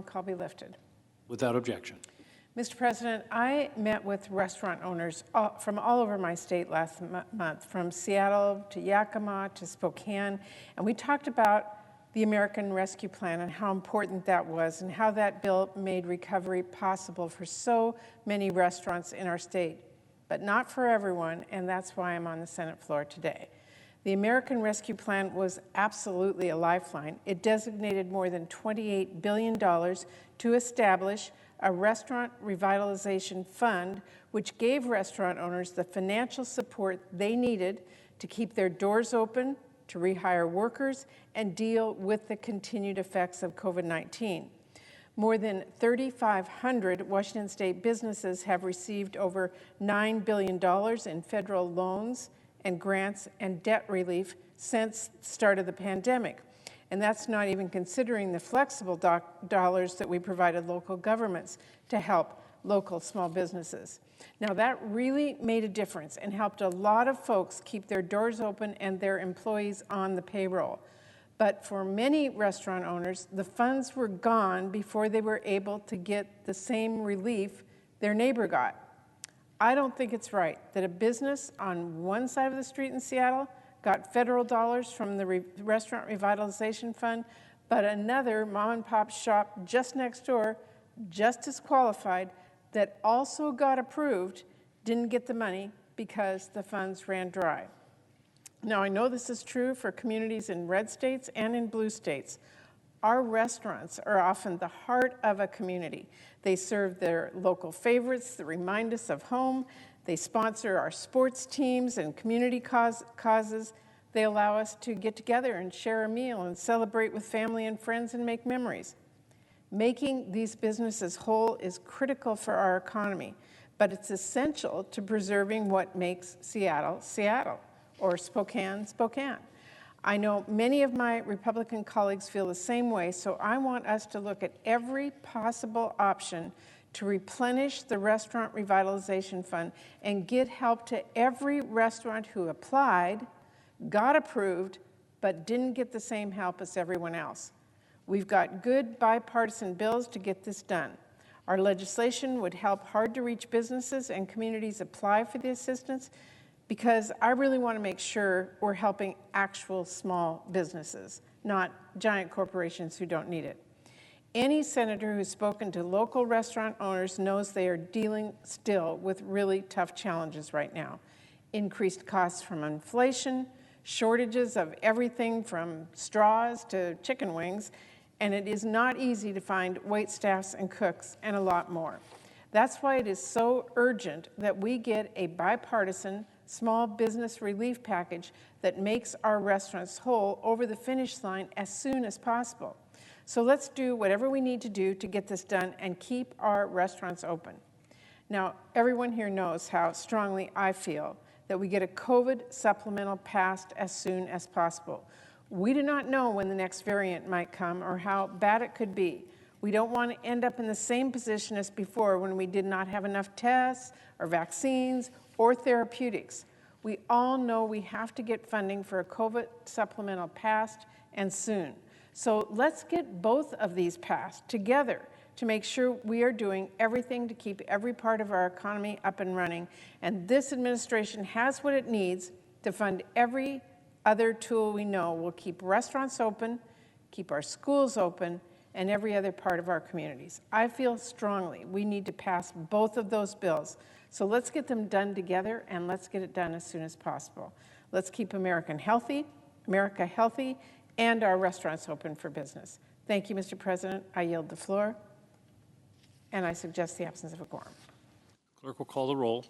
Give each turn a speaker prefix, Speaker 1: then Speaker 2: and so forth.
Speaker 1: Call be lifted.
Speaker 2: Without objection.
Speaker 1: Mr. President, I met with restaurant owners from all over my state last month, from Seattle to Yakima to Spokane, and we talked about the American Rescue Plan and how important that was and how that bill made recovery possible for so many restaurants in our state, but not for everyone, and that's why I'm on the Senate floor today. The American Rescue Plan was absolutely a lifeline. It designated more than $28 billion to establish a Restaurant Revitalization Fund, which gave restaurant owners the financial support they needed to keep their doors open, to rehire workers, and deal with the continued effects of COVID-19. More than 3,500 Washington state businesses have received over $9 billion in federal loans and grants and debt relief since the start of the pandemic. And that's not even considering the flexible dollars that we provided local governments to help local small businesses. Now that really made a difference and helped a lot of folks keep their doors open and their employees on the payroll. But for many restaurant owners, the funds were gone before they were able to get the same relief their neighbor got. I don't think it's right that a business on one side of the street in Seattle got federal dollars from the Restaurant Revitalization Fund, but another mom and pop shop just next door, just as qualified, that also got approved, didn't get the money because the funds ran dry. Now, I know this is true for communities in red states and in blue states. Our restaurants are often the heart of a community. They serve their local favorites that remind us of home. They sponsor our sports teams and community causes. They allow us to get together and share a meal and celebrate with family and friends and make memories. Making these businesses whole is critical for our economy, but it's essential to preserving what makes Seattle, Seattle, or Spokane, Spokane. I know many of my Republican colleagues feel the same way, so I want us to look at every possible option to replenish the Restaurant Revitalization Fund and get help to every restaurant who applied, got approved, but didn't get the same help as everyone else. We've got good bipartisan bills to get this done. Our legislation would help hard-to-reach businesses and communities apply for the assistance, because I really want to make sure we're helping actual small businesses, not giant corporations who don't need it. Any senator who's spoken to local restaurant owners knows they are dealing still with really tough challenges right now. Increased costs from inflation, shortages of everything from straws to chicken wings, and it is not easy to find waitstaffs and cooks and a lot more. That's why it is so urgent that we get a bipartisan small business relief package that makes our restaurants whole over the finish line as soon as possible. So let's do whatever we need to do to get this done and keep our restaurants open. Now, everyone here knows how strongly I feel that we get a COVID supplemental passed as soon as possible. We do not know when the next variant might come or how bad it could be. We don't want to end up in the same position as before when we did not have enough tests or vaccines or therapeutics. We all know we have to get funding for a COVID supplemental passed and soon. So let's get both of these passed together to make sure we are doing everything to keep every part of our economy up and running. And this administration has what it needs to fund every other tool we know will keep restaurants open, keep our schools open, and every other part of our communities. I feel strongly we need to pass both of those bills. So let's get them done together, and let's get it done as soon as possible. Let's keep America healthy, and our restaurants open for business. Thank you, Mr. President. I yield the floor, and I suggest the absence of a quorum.
Speaker 2: Clerk will call the roll.